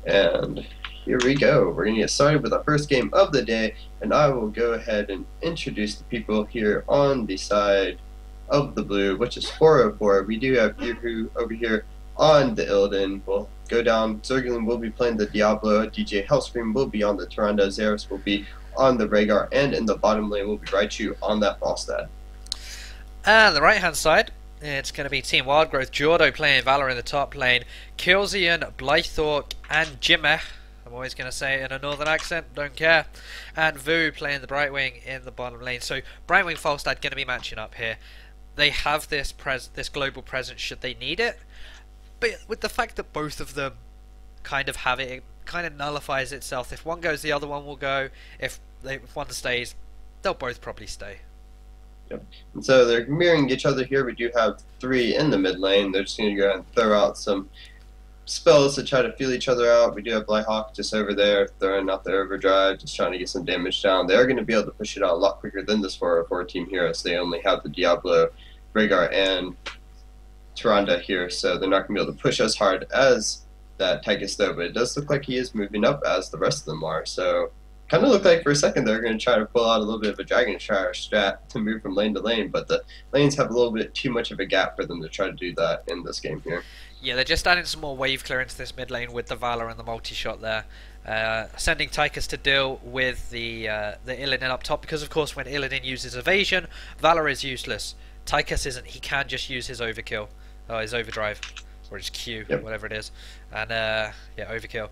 And here we go. We're going to get started with our first game of the day, and I will go ahead and introduce the people here on the side of the blue, which is 404. We do have Yahoo over here on the Illidan. We'll go down. Zerglin will be playing the Diablo. DJ Hellscream will be on the Tyrande. Xeris will be on the Rhaegar, and in the bottom lane will be Raichu on that Falstad. And the right hand side, it's going to be Team Wildgrowth, Jordo playing Valor in the top lane, Kilzian, Blythork, and Jimmy. I'm always going to say it in a northern accent, don't care. And Vu playing the Brightwing in the bottom lane. So Brightwing Falstad going to be matching up here. They have this global presence should they need it. But with the fact that both of them kind of have it, it kind of nullifies itself. If one goes, the other one will go. If one stays, they'll both probably stay. Yep. And so they're mirroring each other here. We do have three in the mid lane. They're just going to go ahead and throw out some spells to try to feel each other out. We do have Blyhawk just over there throwing out their overdrive, just trying to get some damage down. They are going to be able to push it out a lot quicker than this 404 Team Heroes. They only have the Diablo, Rhaegar, and Tyrande here, so they're not going to be able to push as hard as that Tychus though, but it does look like he is moving up as the rest of them are. So kind of looked like for a second they're going to try to pull out a little bit of a Dragon Shower strat to move from lane to lane, but the lanes have a little bit too much of a gap for them to try to do that in this game here. Yeah, they're just adding some more wave clearance to this mid lane with the Valor and the multi-shot there. Sending Tychus to deal with the Illidan up top, because of course when Illidan uses evasion, Valor is useless. Tychus isn't, he can just use his overkill, his overdrive, or his Q, Yep. whatever it is. And yeah, overkill.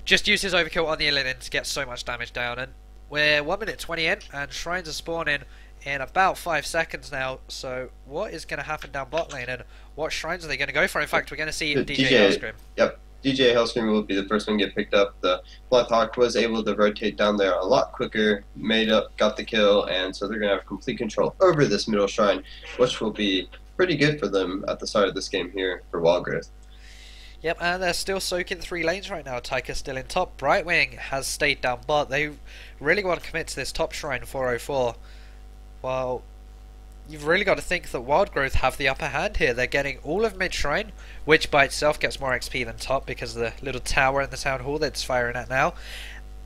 Just use his overkill on the Illidan to get so much damage down, and we're 1 minute 20 in, and shrines are spawning in about 5 seconds now. So what is going to happen down bot lane, and what shrines are they going to go for? In fact, we're going to see DJ Hellscream. Yep, DJ Hellscream will be the first one to get picked up. The Blythawk was able to rotate down there a lot quicker, got the kill, and so they're going to have complete control over this middle shrine, which will be pretty good for them at the start of this game here for Wildgrowth. Yep, and they're still soaking 3 lanes right now. Tychus still in top. Brightwing has stayed down bot. They really want to commit to this top shrine 404. Well, you've really got to think that Wildgrowth have the upper hand here. They're getting all of mid shrine, which by itself gets more XP than top because of the little tower in the town hall that's firing at now.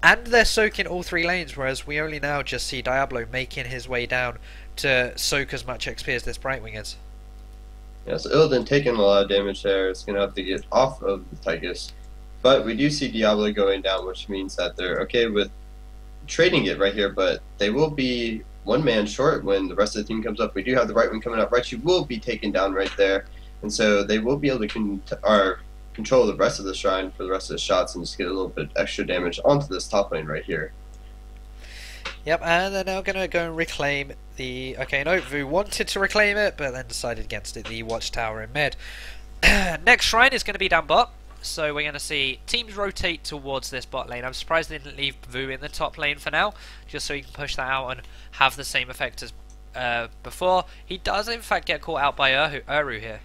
And they're soaking all 3 lanes, whereas we only now just see Diablo making his way down to soak as much XP as this Brightwing is. Yeah, so Illidan taking a lot of damage there. It's going to have to get off of the Tychus. But we do see Diablo going down, which means that they're okay with trading it right here, but they will be 1 man short when the rest of the team comes up. We do have the right one coming up. Raichu will be taken down right there, and so they will be able to control the rest of the shrine for the rest of the shots and just get a little bit extra damage onto this top lane right here. Yep, and they're now going to go and reclaim the... Okay, no, Vu wanted to reclaim it, but then decided against it, the watchtower in mid. Next shrine is going to be down bot, so we're going to see teams rotate towards this bot lane. I'm surprised they didn't leave Vu in the top lane for now, just so he can push that out and have the same effect as before. He does in fact get caught out by Uru here.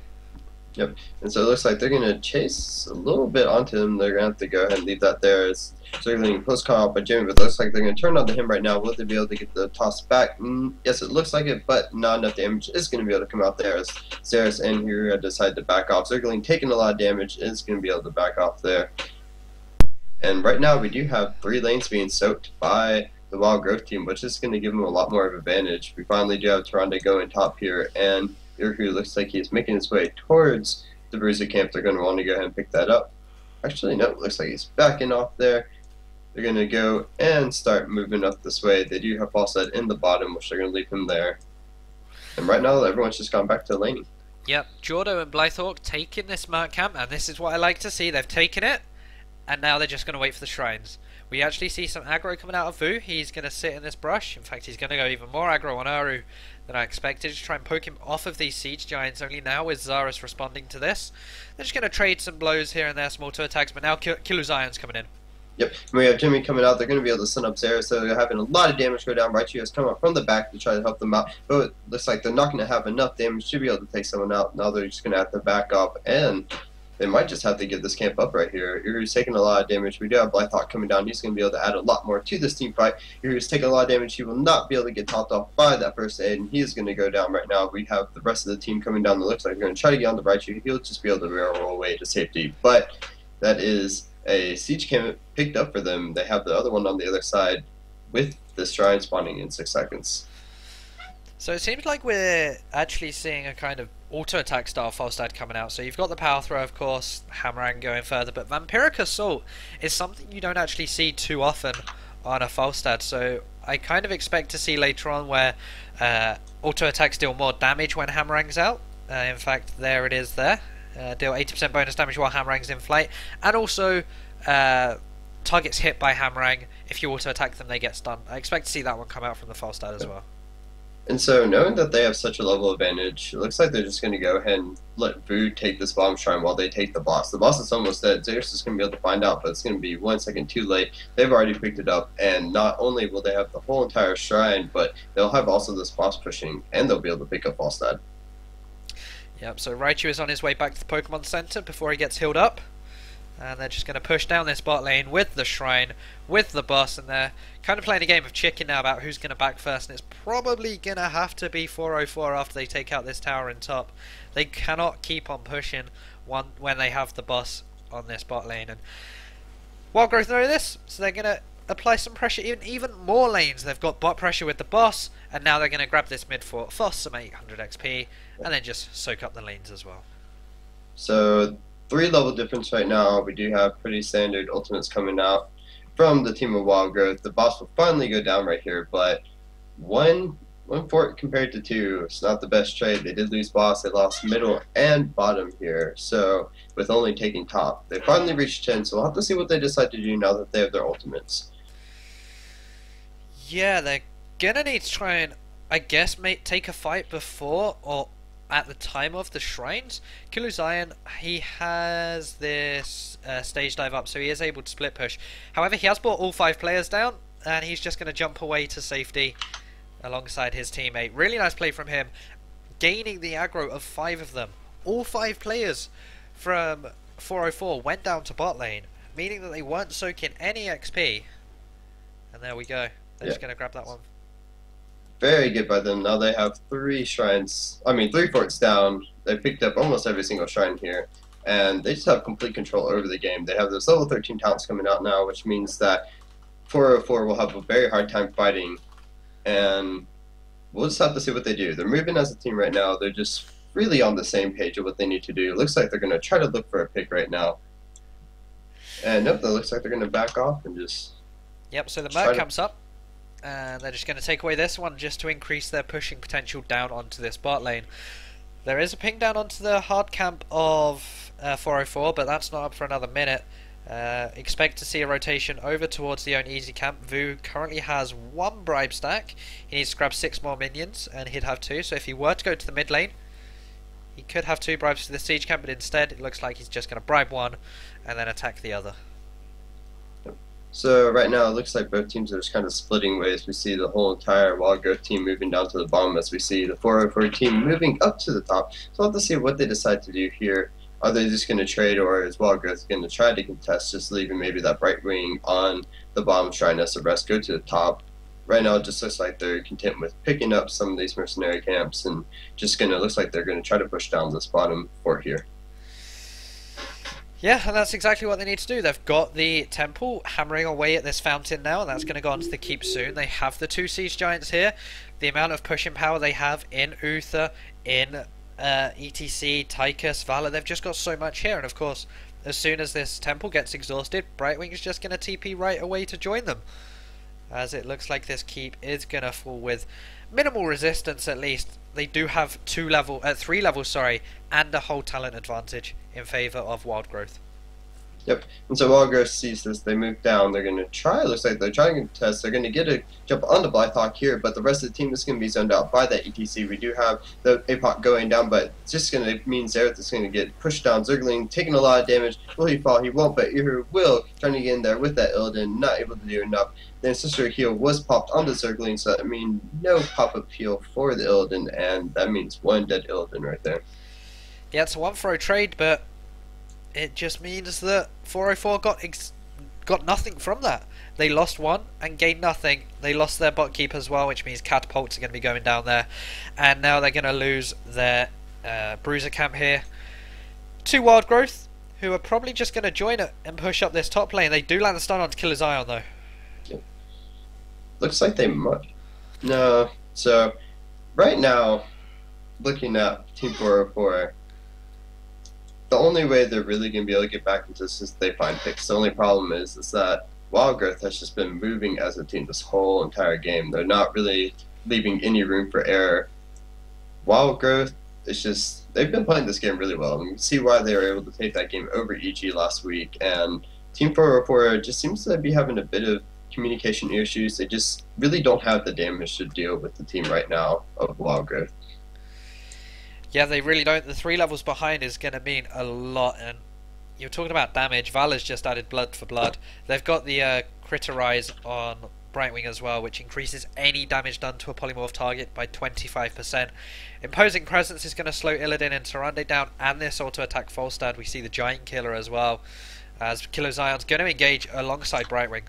Yep, and so it looks like they're going to chase a little bit onto him. They're going to have to go ahead and leave that there. It's circling close call out by Jimmy, but it looks like they're going to turn onto him right now. Will they be able to get the toss back? Yes, it looks like it, but not enough damage is going to be able to come out there as Xeris and here decide to back off. Zergling taking a lot of damage is going to be able to back off there. And right now we do have 3 lanes being soaked by the Wildgrowth team, which is going to give them a lot more of an advantage. We finally do have Tyrande going top here, and Irku looks like he's making his way towards the Bruiser camp. They're going to want to go ahead and pick that up. Actually, no, it looks like he's backing off there. They're going to go and start moving up this way. They do have Falstad in the bottom, which they're going to leave him there. And right now, everyone's just gone back to laning. Yep, Jordo and Blythork taking this Merc camp, and this is what I like to see. They've taken it, and now they're just going to wait for the shrines. We actually see some aggro coming out of Vu. He's going to sit in this brush. In fact, he's going to go even more aggro on Uru than I expected, to try and poke him off of these siege giants. Only now with Xaris responding to this. They're just going to trade some blows here and there, small two attacks, but now Kiluzion's coming in. Yep, and we have Jimmy coming out. They're going to be able to send up Xeris, so they're having a lot of damage go down. Raichu has come up from the back to try to help them out, but it looks like they're not going to have enough damage to be able to take someone out. Now they're just going to have to back up, and they might just have to give this camp up right here. Uru's taking a lot of damage. We do have Blythawk coming down. He's going to be able to add a lot more to this team fight. Uru's taking a lot of damage. He will not be able to get topped off by that first aid, and he is going to go down right now. We have the rest of the team coming down. It looks like they're going to try to get on the Raichu. He'll just be able to roll away to safety, but that is a siege camp picked up for them. They have the other one on the other side with the shrine spawning in 6 seconds. So it seems like we're actually seeing a kind of auto-attack style Falstad coming out. So you've got the power throw, of course, Hammerang going further, but Vampiric Assault is something you don't actually see too often on a Falstad. So I kind of expect to see later on where auto-attacks deal more damage when Hammerang's out. In fact, there it is there. Deal 80% bonus damage while Hammerang's in flight, and also targets hit by Hammerang, if you auto-attack them, they get stunned. I expect to see that one come out from the Falstad as well. And so, knowing that they have such a level advantage, it looks like they're just going to go ahead and let Vu take this bomb shrine while they take the boss. The boss is almost dead. Zeus is going to be able to find out, but it's going to be 1 second too late. They've already picked it up, and not only will they have the whole entire shrine, but they'll have also this boss pushing, and they'll be able to pick up Falstad. Yep, so Raichu is on his way back to the Pokemon Center before he gets healed up. And they're just going to push down this bot lane with the shrine, with the boss, and they're kind of playing a game of chicken now about who's going to back first, and it's probably going to have to be 404 after they take out this tower in top. They cannot keep on pushing when they have the boss on this bot lane, and Wild Growth know this, so they're going to apply some pressure even more lanes. They've got bot pressure with the boss, and now they're going to grab this mid fort, force some 800 XP, and then just soak up the lanes as well. So 3 level difference right now. We do have pretty standard ultimates coming out from the team of Wild Growth. The boss will finally go down right here, but one fort compared to 2, it's not the best trade. They did lose boss. They lost middle and bottom here, so with only taking top. They finally reached 10, so we'll have to see what they decide to do now that they have their ultimates. Yeah, they're gonna need to try and, I guess, take a fight before or at the time of the shrines. Kiluzion, he has this stage dive up, so he is able to split push. However, he has brought all 5 players down, and he's just going to jump away to safety alongside his teammate. Really nice play from him, gaining the aggro of 5 of them. All 5 players from 404 went down to bot lane, meaning that they weren't soaking any XP. And there we go. They're just going to grab that one. Very good by them. Now they have 3 forts down. They picked up almost every single shrine here, and they just have complete control over the game. They have those level 13 talents coming out now, which means that 404 will have a very hard time fighting, and we'll just have to see what they do. They're moving as a team right now. They're just really on the same page of what they need to do. It looks like they're going to try to look for a pick right now. And nope, it looks like they're going to back off and just... Yep, so the Merc comes up, and they're just going to take away this one just to increase their pushing potential down onto this bot lane. There is a ping down onto the hard camp of 404, but that's not up for another minute. Expect to see a rotation over towards the own easy camp. Vu currently has 1 bribe stack. He needs to grab 6 more minions, and he'd have 2. So if he were to go to the mid lane, he could have 2 bribes to the siege camp, but instead it looks like he's just going to bribe 1 and then attack the other. So right now it looks like both teams are just kind of splitting ways. We see the whole entire Wild Growth team moving down to the bottom as we see the 404 team moving up to the top. So we'll have to see what they decide to do here. Are they just going to trade, or is Wild Growth going to try to contest, just leaving maybe that Bright Wing on the bottom shrine as the rest go to the top? Right now it just looks like they're content with picking up some of these mercenary camps and just looks like they're going to try to push down this bottom fort here. Yeah, and that's exactly what they need to do. They've got the temple hammering away at this fountain now, and that's going to go onto the keep soon. They have the 2 siege giants here. The amount of pushing power they have in Uther, in ETC, Tychus, Valor, they've just got so much here. And of course, as soon as this temple gets exhausted, Brightwing is just going to TP right away to join them. As it looks like this keep is going to fall with minimal resistance at least. They do have 3 levels, and a whole talent advantage in favour of Wild Growth. Yep, and so Wild Growth sees this, they move down, they're going to try, looks like they're trying to test, they're going to get a jump onto Blythawk here, but the rest of the team is going to be zoned out by that ETC. We do have the APOC going down, but it's just going to mean Xerath is going to get pushed down. Zergling taking a lot of damage. Will he fall? He won't, but Iru will, trying to get in there with that Illidan, not able to do enough. The Ancestor heal was popped onto Zergling, so that means no pop-up heal for the Illidan, and that means 1 dead Illidan right there. Yeah, it's a 1-throw trade, but it just means that 404 got nothing from that. They lost 1 and gained nothing. They lost their bot keep as well, which means catapults are going to be going down there. And now they're going to lose their bruiser camp here to Wild Growth, who are probably just going to join it and push up this top lane. They do land the stun onto Killer Zion though. Yep. Looks like they might. No. So right now, looking at Team 404, the only way they're really going to be able to get back into this is they find picks. The only problem is that Wildgrowth has just been moving as a team this whole entire game. They're not really leaving any room for error. Wildgrowth, it's just, they've been playing this game really well. And you can see why they were able to take that game over EG last week. And Team 404 just seems to be having a bit of communication issues. They just really don't have the damage to deal with the team right now of Wildgrowth. Yeah, they really don't. The 3 levels behind is going to mean a lot. And you're talking about damage. Valor's just added blood for blood. They've got the Critterize on Brightwing as well, which increases any damage done to a polymorph target by 25%. Imposing Presence is going to slow Illidan and Tyrande down, and this auto-attack Falstad. We see the Giant Killer as well, as Killer Zion's going to engage alongside Brightwing.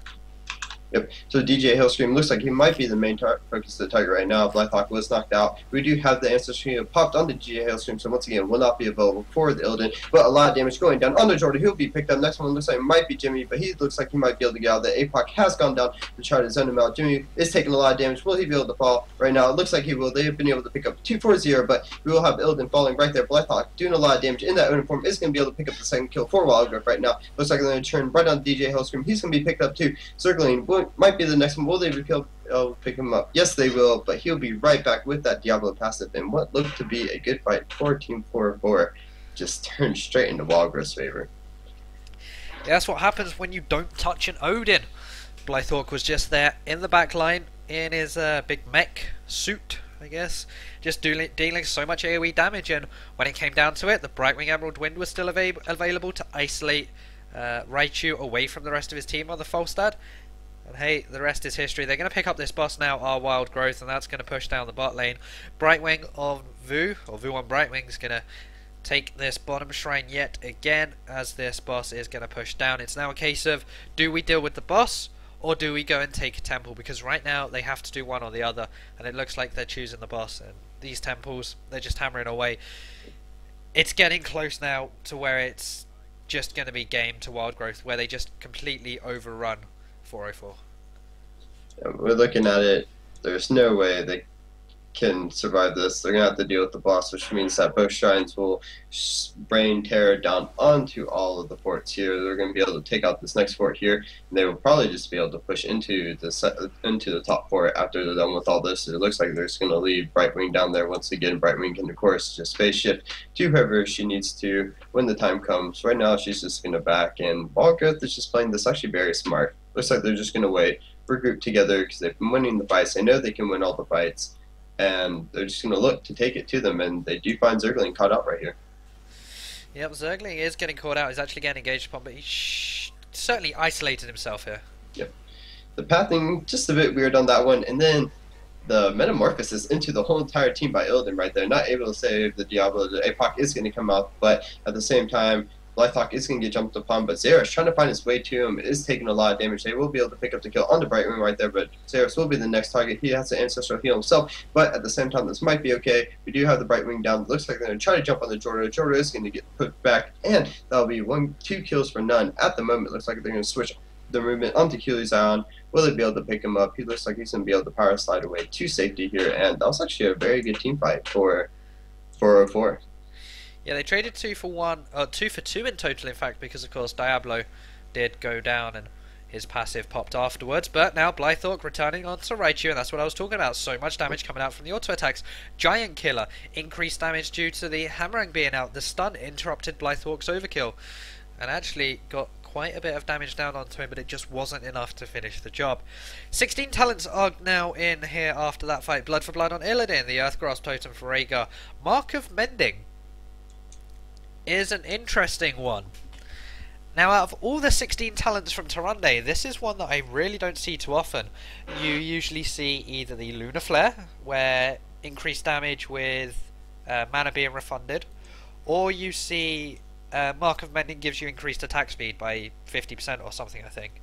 Yep. So DJ Hillscream looks like he might be the main focus of the target right now. Blythehawk was knocked out. We do have the Ancestral Shield popped onto DJ Hillscream, so once again will not be available for the Illidan. But a lot of damage going down on the Jordan. He'll be picked up. Next one looks like it might be Jimmy, but he looks like he might be able to get out. The APOC has gone down to try to zone him out. Jimmy is taking a lot of damage. Will he be able to fall right now? It looks like he will. They have been able to pick up 2-4-0, but we will have Illidan falling right there. Blythehawk doing a lot of damage in that uniform is going to be able to pick up the second kill for Wildgrowth right now. Looks like they're going to turn right on DJ Hillscream. He's going to be picked up too. Circling might be the next one. Will they pick him up? Yes, they will, but he'll be right back with that Diablo passive, and what looked to be a good fight for Team 404 just turned straight into Wildgrowth's favor. Yeah, that's what happens when you don't touch an Odin. Blythehawk was just there in the back line in his big mech suit, I guess, just dealing so much AoE damage, and when it came down to it, the Brightwing Emerald Wind was still available to isolate Raichu away from the rest of his team on the Falstad. And hey, the rest is history. They're going to pick up this boss now, our Wildgrowth, and that's going to push down the bot lane. Brightwing on Vu, or Vu on Brightwing, is going to take this bottom shrine yet again, as this boss is going to push down. It's now a case of, do we deal with the boss, or do we go and take a temple? Because right now, they have to do one or the other, and it looks like they're choosing the boss. And these temples, they're just hammering away. It's getting close now to where it's just going to be game to Wildgrowth, where they just completely overrun 404. We're looking at it. There's no way they can survive this. They're going to have to deal with the boss, which means that both shrines will rain terror down onto all of the forts here. They're going to be able to take out this next fort here, and they will probably just be able to push into the top fort after they're done with all this. It looks like they're just going to leave Brightwing down there once again. Brightwing can, of course, just phase shift to whoever she needs to when the time comes. Right now, she's just going to back, and Wildgrowth is just playing this actually very smart. Looks like they're just going to wait, regroup together, because they've been winning the fights. They know they can win all the fights, and they're just going to look to take it to them, and they do find Zergling caught out right here. Yep, Zergling is getting caught out. He's actually getting engaged upon, but he certainly isolated himself here. Yep. The pathing, just a bit weird on that one, and then the metamorphosis into the whole entire team by Illidan right there. Not able to save the Diablo. The APOC is going to come out, but at the same time, Blythehawk is going to get jumped upon, but Xeris trying to find his way to him, is taking a lot of damage. They will be able to pick up the kill on the Brightwing right there, but Xeris will be the next target. He has to Ancestral heal himself, but at the same time, this might be okay. We do have the Brightwing down. It looks like they're going to try to jump on the Jordan. Jordan is going to get put back, and that'll be 2 kills for none. At the moment, it looks like they're going to switch the movement onto Killer Zion. Will they be able to pick him up? He looks like he's going to be able to power slide away to safety here, and that was actually a very good team fight for 404. Yeah, they traded 2 for 1, or 2 for 2 in total, in fact, because of course Diablo did go down and his passive popped afterwards. But now Blythehawk returning onto Raichu, and that's what I was talking about. So much damage coming out from the auto attacks. Giant Killer, increased damage due to the hammering being out. The stun interrupted Blythehawk's overkill, and actually got quite a bit of damage down onto him, but it just wasn't enough to finish the job. 16 talents are now in here after that fight. Blood for Blood on Illidan, the Earthgrass Totem for Rhaegar. Mark of Mending is an interesting one. Now, out of all the 16 talents from Tyrande, this is one that I really don't see too often. You usually see either the Lunar Flare, where increased damage with mana being refunded, or you see Mark of Mending gives you increased attack speed by 50% or something, I think.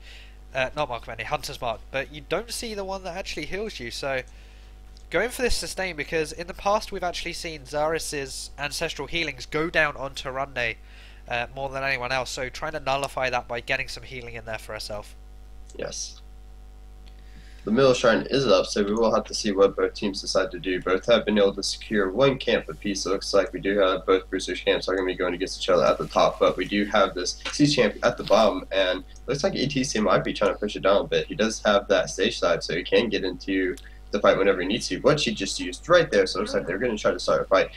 Not Mark of Mending, Hunter's Mark, but you don't see the one that actually heals you, so going for this sustain, because in the past we've actually seen Zaris's ancestral healings go down on Tyrande more than anyone else. So trying to nullify that by getting some healing in there for herself. Yes. The middle shrine is up, so we will have to see what both teams decide to do. Both have been able to secure one camp apiece. It looks like we do have both boosters camps are going to be going against each other at the top, but we do have this C champ at the bottom, and looks like ETC might be trying to push it down a bit. He does have that stage side, so he can get into the fight whenever he needs to. What she just used right there, so it looks like they're going to try to start a fight.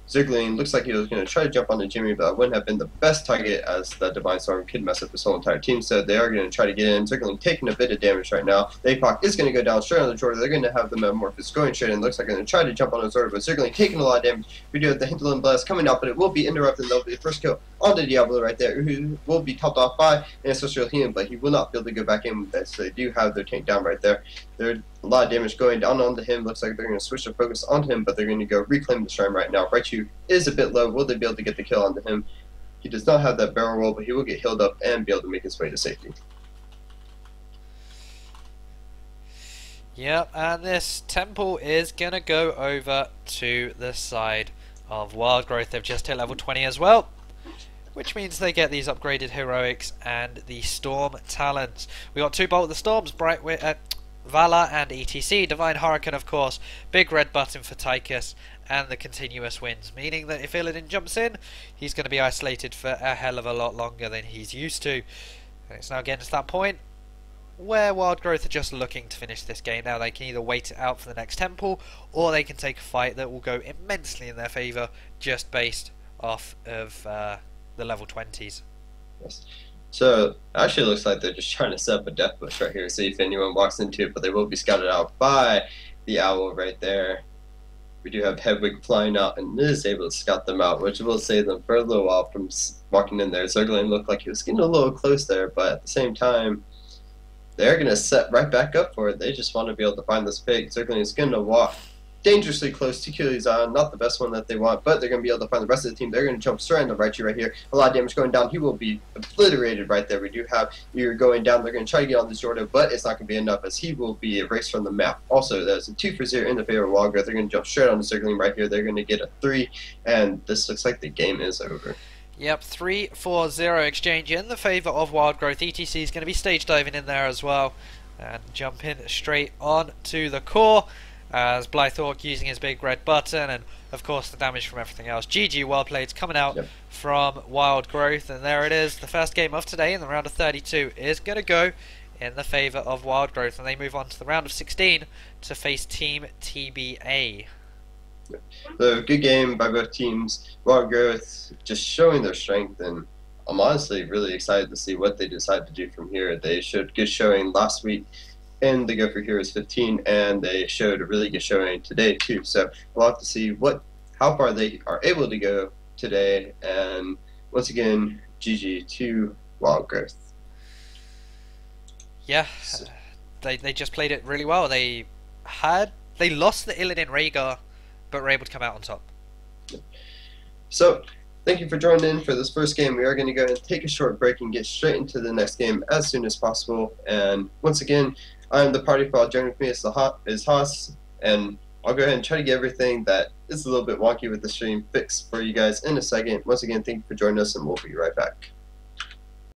Zergling looks like he was going to try to jump onto Jimmy, but that wouldn't have been the best target as the Divine Storm could mess up his whole entire team, so they are going to try to get in. Zergling taking a bit of damage right now. The APOC is going to go down straight on the Jordan. They're going to have the Metamorphosis going straight in. Looks like they're going to try to jump on his Zorda, but Zergling taking a lot of damage. We do have the Hinterland Blast coming out, but it will be interrupted. That'll be the first kill on the Diablo right there, who will be topped off by an Ancestral Healing, but he will not be able to go back in with that, so they do have their tank down right there. There's a lot of damage going down onto him. Looks like they're going to switch their focus onto him, but they're going to go reclaim the shrine right now. Raichu is a bit low. Will they be able to get the kill onto him? He does not have that barrel roll, but he will get healed up and be able to make his way to safety. Yep, and this temple is going to go over to the side of Wild Growth. They've just hit level 20 as well, which means they get these upgraded heroics and the Storm Talons. We got two Bolt of the Storms, Vala and ETC, Divine Hurricane of course, big red button for Tychus, and the continuous winds, meaning that if Illidan jumps in, he's going to be isolated for a hell of a lot longer than he's used to. And it's now getting to that point where Wild Growth are just looking to finish this game. Now they can either wait it out for the next temple, or they can take a fight that will go immensely in their favour, just based off of the level 20s. Yes. So, actually looks like they're just trying to set up a death bush right here, see if anyone walks into it, but they will be scouted out by the owl right there. We do have Hedwig flying out and is able to scout them out, which will save them for a little while from walking in there. Zergling looked like he was getting a little close there, but at the same time, they're going to set right back up for it. They just want to be able to find this pig. Zergling is going to walk dangerously close to Kilizan, not the best one that they want, but they're going to be able to find the rest of the team. They're going to jump straight on the Raichu right here. A lot of damage going down. He will be obliterated right there. We do have you're going down. They're going to try to get on this Jordan, but it's not going to be enough as he will be erased from the map. Also, there's a 2-for-0 in the favor of Wild Growth. They're going to jump straight on the Zergling right here. They're going to get a 3, and this looks like the game is over. Yep, 3-4-0 exchange in the favour of Wild Growth. ETC is going to be stage diving in there as well, and jumping straight on to the core, as Blythork using his big red button, and of course the damage from everything else. GG, well played, coming out from Wild Growth, and there it is. The first game of today in the round of 32 is going to go in the favour of Wild Growth, and they move on to the round of 16 to face Team TBA. So, good game by both teams. Wild Growth just showing their strength, and I'm honestly really excited to see what they decide to do from here. They showed good showing last week in the Go4Heroes 15, and they showed a really good showing today too. So we'll have to see how far they are able to go today. And once again, GG to Wild Growth. Yeah, they just played it really well. They lost the Illidan Rhaegar, but were able to come out on top. So thank you for joining in for this first game. We are going to go ahead and take a short break and get straight into the next game as soon as possible. And once again, I'm the party foul. Joining with me is Haas, and I'll go ahead and try to get everything that is a little bit wonky with the stream fixed for you guys in a second. Once again, thank you for joining us, and we'll be right back.